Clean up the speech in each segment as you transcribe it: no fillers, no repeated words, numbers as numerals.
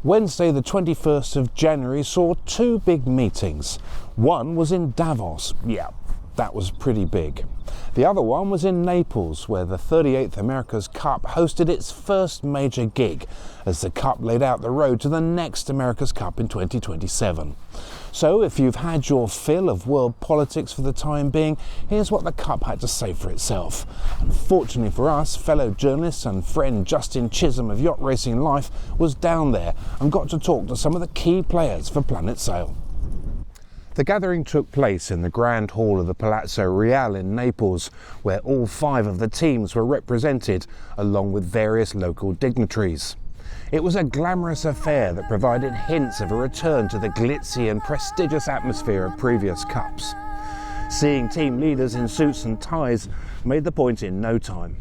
Wednesday the 21st of January saw two big meetings. One was in Davos, yeah, that was pretty big. The other one was in Naples, where the 38th America's Cup hosted its first major gig, as the Cup laid out the road to the next America's Cup in 2027. So if you've had your fill of world politics for the time being, here's what the Cup had to say for itself. Unfortunately for us, fellow journalist and friend Justin Chisholm of Yacht Racing Life was down there and got to talk to some of the key players for PlanetSail. The gathering took place in the Grand Hall of the Palazzo Reale in Naples, where all 5 of the teams were represented, along with various local dignitaries. It was a glamorous affair that provided hints of a return to the glitzy and prestigious atmosphere of previous Cups. Seeing team leaders in suits and ties made the point in no time.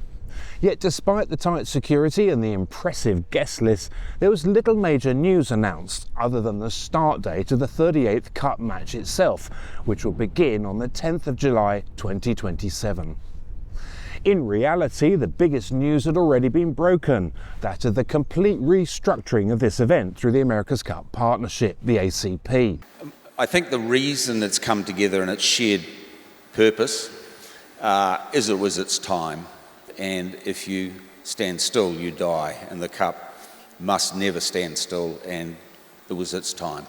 Yet despite the tight security and the impressive guest list, there was little major news announced other than the start date of the 38th Cup match itself, which will begin on the 10th of July 2027. In reality, the biggest news had already been broken, that of the complete restructuring of this event through the America's Cup Partnership, the ACP. I think the reason it's come together and its shared purpose is it was its time. And if you stand still, you die. And the Cup must never stand still, and it was its time.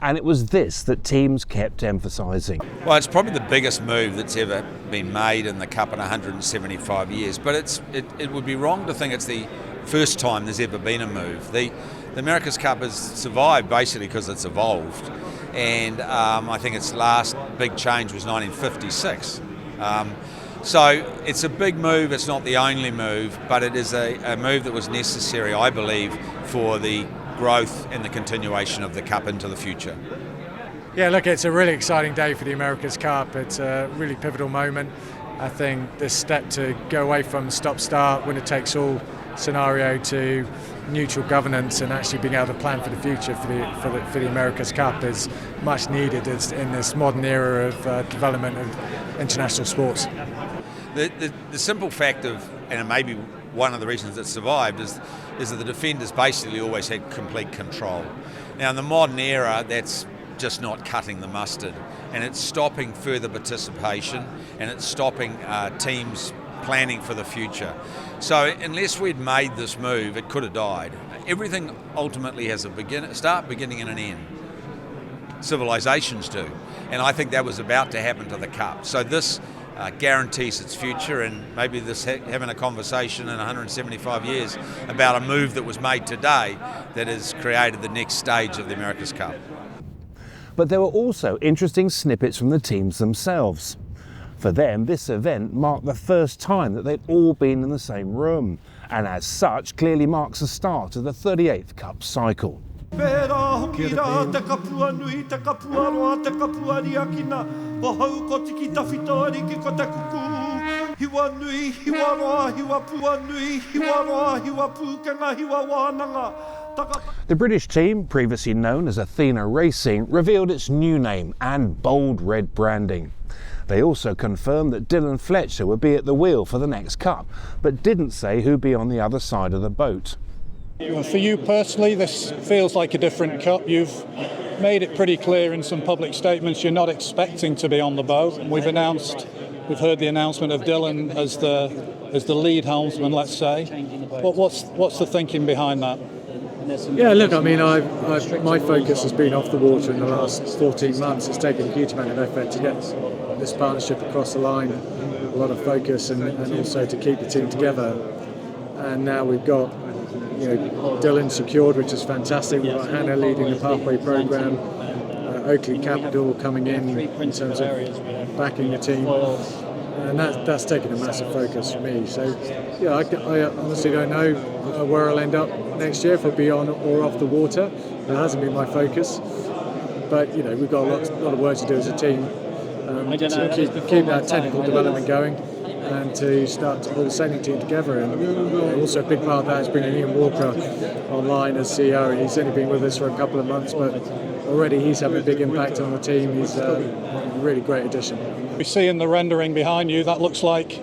And it was this that teams kept emphasising. Well, it's probably the biggest move that's ever been made in the Cup in 175 years, but it would be wrong to think it's the first time there's ever been a move. The America's Cup has survived basically because it's evolved, and I think its last big change was 1956. So it's a big move, it's not the only move, but it is a move that was necessary, I believe, for the growth and the continuation of the Cup into the future. Yeah, look, it's a really exciting day for the America's Cup. It's a really pivotal moment. I think this step to go away from stop-start, winner-takes-all scenario to neutral governance and actually being able to plan for the future for the America's Cup is much needed in this modern era of development of international sports. The simple fact of, and it may be one of the reasons it survived, is that the defenders basically always had complete control. Now in the modern era, that's just not cutting the mustard, and it's stopping further participation, and it's stopping teams planning for the future. So unless we'd made this move, it could have died. Everything ultimately has a start, beginning and an end. Civilizations do, and I think that was about to happen to the Cup. So this guarantees its future, and maybe this having a conversation in 175 years about a move that was made today that has created the next stage of the America's Cup. But there were also interesting snippets from the teams themselves. For them, this event marked the first time that they'd all been in the same room, and as such clearly marks the start of the 38th Cup cycle. The British team, previously known as Athena Racing, revealed its new name and bold red branding. They also confirmed that Dylan Fletcher would be at the wheel for the next Cup, but didn't say who'd be on the other side of the boat. For you personally, this feels like a different Cup. You've made it pretty clear in some public statements you're not expecting to be on the boat. We've heard the announcement of Dylan as the lead helmsman, let's say. What's the thinking behind that? Yeah, look, I mean, my focus has been off the water in the last 14 months. It's taken a huge amount of effort to get this partnership across the line, a lot of focus, and also to keep the team together. And now we've got Dylan secured, which is fantastic. We've got Hannah leading the Pathway programme, Oakley Capital coming in terms of backing the team, and that's taken a massive focus for me. So, yeah, I honestly don't know where I'll end up next year, if I'll be on or off the water. That hasn't been my focus, but we've got a lot of work to do as a team to keep that technical development going, and to start to pull the sailing team together. And also a big part of that is bringing Ian Walker online as CEO. He's only been with us for a couple of months, but already he's having a big impact on the team. He's a really great addition. We see in the rendering behind you, that looks like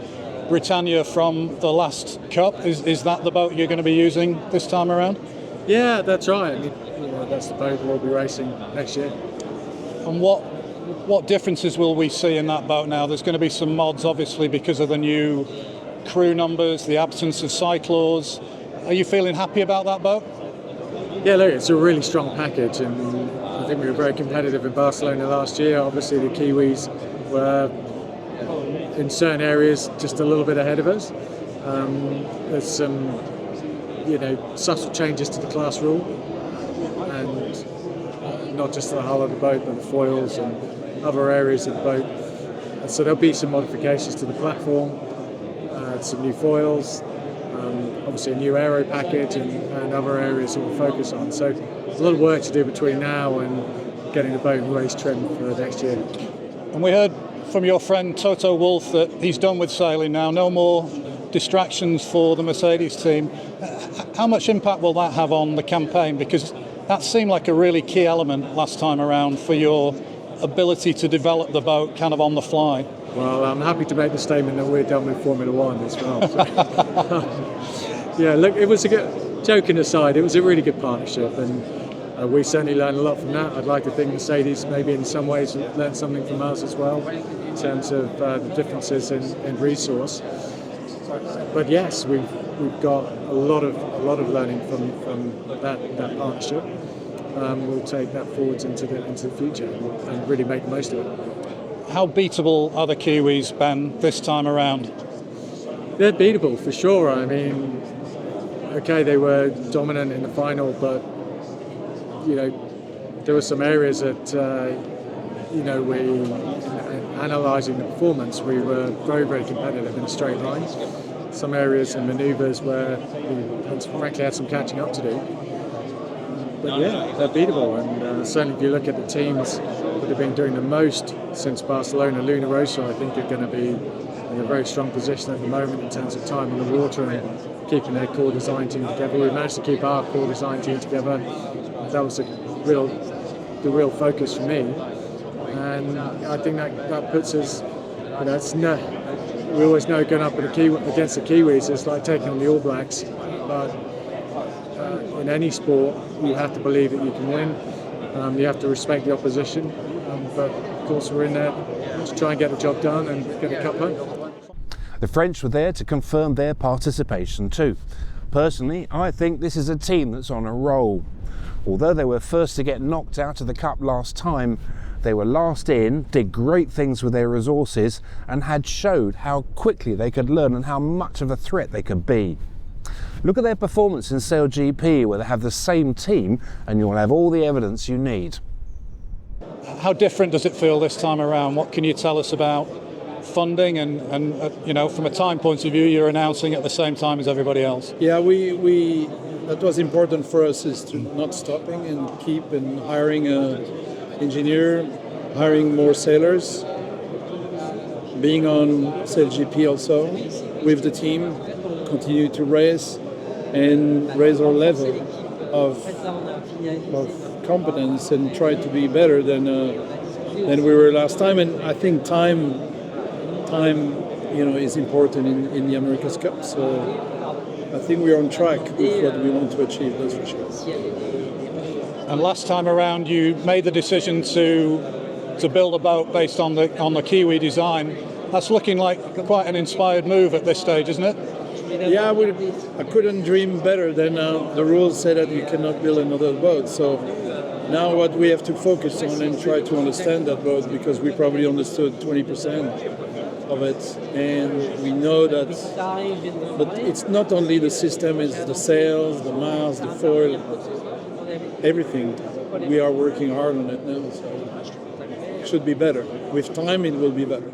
Britannia from the last Cup. Is that the boat you're going to be using this time around? Yeah, that's right. I mean, that's the boat we'll be racing next year. And what differences will we see in that boat now? There's going to be some mods, obviously, because of the new crew numbers, the absence of cyclors. Are you feeling happy about that boat? Yeah, look, it's a really strong package, and I think we were very competitive in Barcelona last year. Obviously, the Kiwis were in certain areas just a little bit ahead of us. There's some, subtle changes to the class rule, and not just the hull of the boat, but the foils and other areas of the boat. And so there'll be some modifications to the platform, some new foils, obviously a new aero package, and other areas that we'll focus on. So there's a lot of work to do between now and getting the boat race trim for next year. And we heard from your friend Toto Wolff that he's done with sailing now, no more distractions for the Mercedes team. How much impact will that have on the campaign? Because that seemed like a really key element last time around for your ability to develop the boat kind of on the fly. Well, I'm happy to make the statement that we're done with Formula One as well. So. Yeah, look, it was a good, joking aside, it was a really good partnership, and we certainly learned a lot from that. I'd like to think Mercedes maybe in some ways learned something from us as well in terms of the differences in resource. But yes, we've got a lot of learning from that partnership. We'll take that forwards into the future and really make the most of it. How beatable are the Kiwis, Ben, this time around? They're beatable for sure. I mean, okay, they were dominant in the final, but there were some areas that we, analysing the performance, we were very, very competitive in a straight line. Some areas and manoeuvres where we frankly had some catching up to do. But yeah, they're beatable, and certainly if you look at the teams that have been doing the most since Barcelona, Luna Rossa, I think are going to be in a very strong position at the moment in terms of time in the water and keeping their core design team together. We managed to keep our core design team together. That was the real focus for me, and I think that puts us. We always know going up against the Kiwis is like taking on the All Blacks, but in any sport you have to believe that you can win. You have to respect the opposition, but of course we're in there to try and get the job done and get the cup home. The French were there to confirm their participation too. Personally, I think this is a team that's on a roll. Although they were first to get knocked out of the Cup last time, they were last in, did great things with their resources, and had showed how quickly they could learn and how much of a threat they could be. Look at their performance in Sail GP, where they have the same team and you'll have all the evidence you need. How different does it feel this time around? What can you tell us about funding and from a time point of view, you're announcing at the same time as everybody else? Yeah, we that was important for us, is to not stopping and keep and hiring an engineer, hiring more sailors, being on Sail GP also with the team, continue to race and raise our level of competence and try to be better than we were last time. And I think time is important in the America's Cup. So I think we're on track with what we want to achieve, that's for sure. And last time around, you made the decision to build a boat based on the Kiwi design. That's looking like quite an inspired move at this stage, isn't it? Yeah, I couldn't dream better than the rules say that you cannot build another boat. So now what we have to focus on and try to understand that boat, because we probably understood 20% of it, and we know that, but it's not only the system, it's the sails, the mast, the foil, everything. We are working hard on it now, so it should be better. With time it will be better.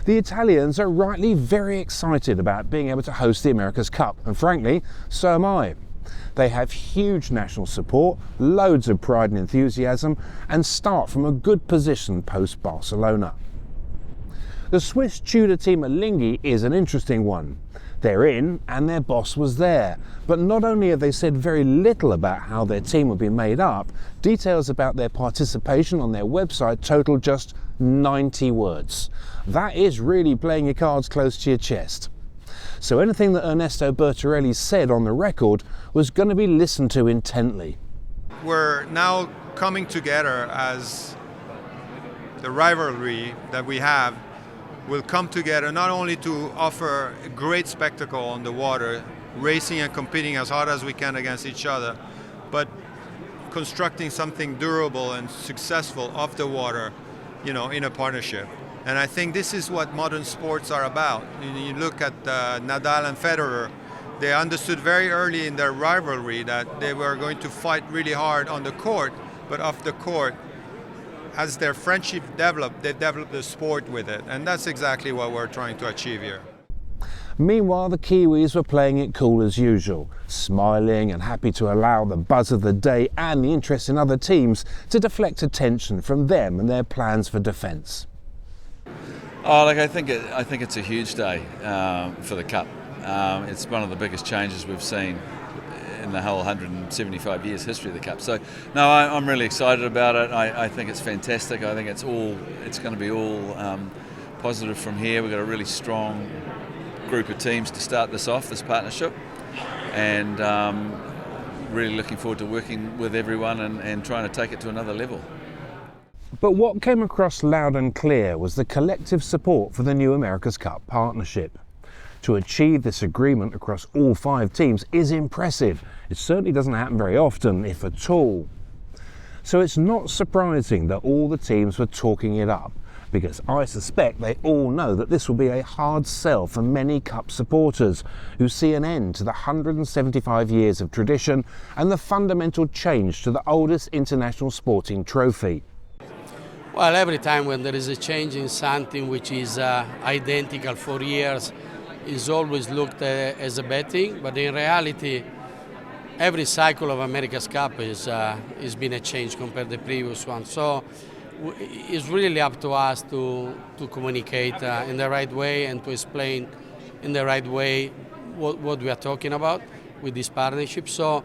The Italians are rightly very excited about being able to host the America's Cup, and frankly, so am I. They have huge national support, loads of pride and enthusiasm, and start from a good position post-Barcelona. The Swiss Tudor team Alinghi is an interesting one. They're in, and their boss was there. But not only have they said very little about how their team will be made up, details about their participation on their website total just 90 words. That is really playing your cards close to your chest. So anything that Ernesto Bertarelli said on the record was going to be listened to intently. We're now coming together as the rivalry that we have will come together not only to offer a great spectacle on the water, racing and competing as hard as we can against each other, but constructing something durable and successful off the water, in a partnership. And I think this is what modern sports are about. You look at Nadal and Federer, they understood very early in their rivalry that they were going to fight really hard on the court, but off the court, as their friendship developed, they developed the sport with it. And that's exactly what we're trying to achieve here. Meanwhile, the Kiwis were playing it cool as usual, smiling and happy to allow the buzz of the day and the interest in other teams to deflect attention from them and their plans for defence. Oh, look, I think it's a huge day for the Cup. It's one of the biggest changes we've seen in the whole 175 years history of the Cup. So, no, I'm really excited about it. I think it's fantastic. I think it's going to be all positive from here. We've got a really strong group of teams to start this off, this partnership, and really looking forward to working with everyone and trying to take it to another level. But what came across loud and clear was the collective support for the new America's Cup partnership. To achieve this agreement across all 5 teams is impressive. It certainly doesn't happen very often, if at all. So it's not surprising that all the teams were talking it up, because I suspect they all know that this will be a hard sell for many Cup supporters who see an end to the 175 years of tradition and the fundamental change to the oldest international sporting trophy. Well, every time when there is a change in something which is identical for years, is always looked at as a bad thing, but in reality, every cycle of America's Cup is been a change compared to the previous one. So it's really up to us to communicate in the right way and to explain in the right way what we are talking about with this partnership. So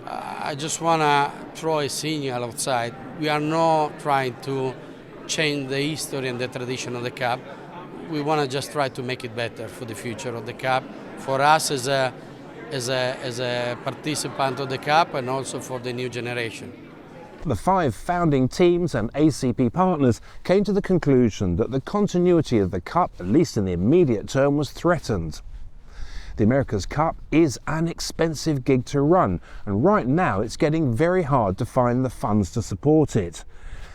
I just want to throw a signal outside. We are not trying to change the history and the tradition of the Cup. We want to just try to make it better for the future of the Cup, for us as a participant of the Cup and also for the new generation. The 5 founding teams and ACP partners came to the conclusion that the continuity of the Cup, at least in the immediate term, was threatened. The America's Cup is an expensive gig to run, and right now it's getting very hard to find the funds to support it.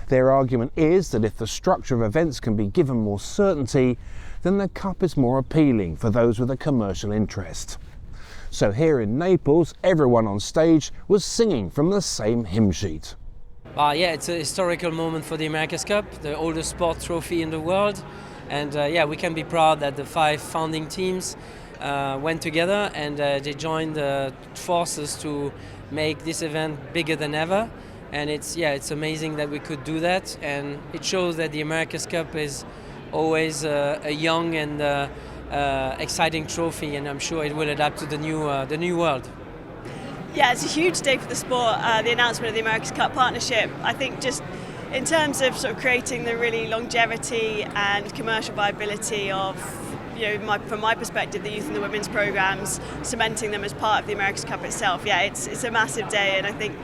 Their argument is that if the structure of events can be given more certainty, then the Cup is more appealing for those with a commercial interest. So here in Naples, everyone on stage was singing from the same hymn sheet. Yeah, it's a historical moment for the America's Cup, the oldest sport trophy in the world. And we can be proud that the 5 founding teams went together and they joined forces to make this event bigger than ever. And it's amazing that we could do that. And it shows that the America's Cup is always a young and exciting trophy, and I'm sure it will adapt to the new world. Yeah, it's a huge day for the sport, the announcement of the America's Cup partnership. I think just in terms of sort of creating the really longevity and commercial viability of, from my perspective, the youth and the women's programs, cementing them as part of the America's Cup itself. Yeah, it's a massive day, and I think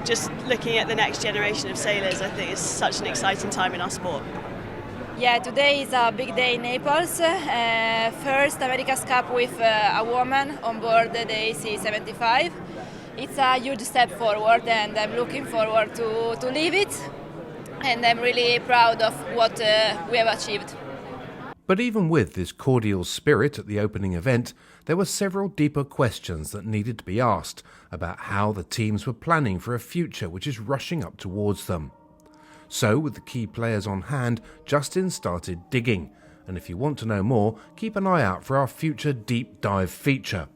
just looking at the next generation of sailors, I think it's such an exciting time in our sport. Yeah, today is a big day in Naples. First America's Cup with a woman on board the AC-75. It's a huge step forward, and I'm looking forward to leave it. And I'm really proud of what we have achieved. But even with this cordial spirit at the opening event, there were several deeper questions that needed to be asked about how the teams were planning for a future which is rushing up towards them. So, with the key players on hand, Justin started digging. And if you want to know more, keep an eye out for our future deep dive feature.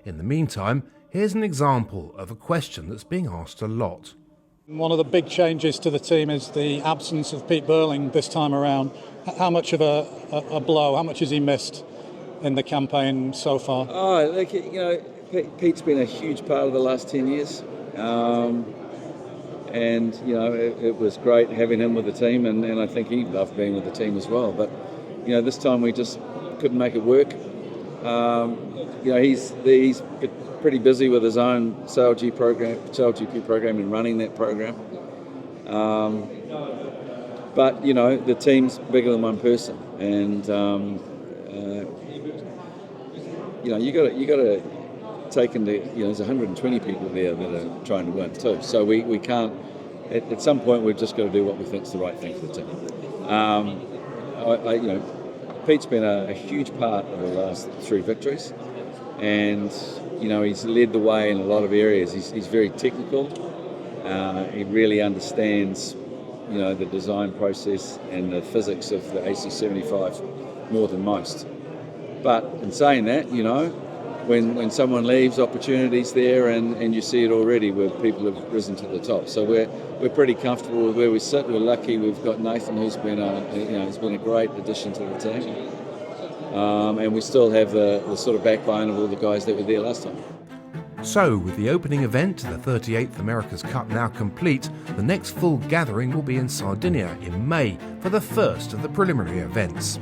In the meantime, here's an example of a question that's being asked a lot. One of the big changes to the team is the absence of Pete Burling this time around. How much of a blow, how much has he missed in the campaign so far? Pete's been a huge part of the last 10 years. And it was great having him with the team, and I think he loved being with the team as well. But this time we just couldn't make it work. You know, he's pretty busy with his own SailGP program and running that program. But you know, the team's bigger than one person, and you know, you got to take into, you know, there's 120 people there that are trying to win too. So we can't. At some point, we've just got to do what we think is the right thing for the team. You know, Pete's been a huge part of the last 3 victories, and you know, he's led the way in a lot of areas. He's very technical. He really understands, you know, the design process and the physics of the AC75 more than most. But in saying that, you know, when someone leaves, opportunities there, and you see it already where people have risen to the top. So we're pretty comfortable with where we sit. We're lucky we've got Nathan, who's been a great addition to the team, and we still have the sort of backbone of all the guys that were there last time. So, with the opening event to the 38th America's Cup now complete, the next full gathering will be in Sardinia in May for the first of the preliminary events.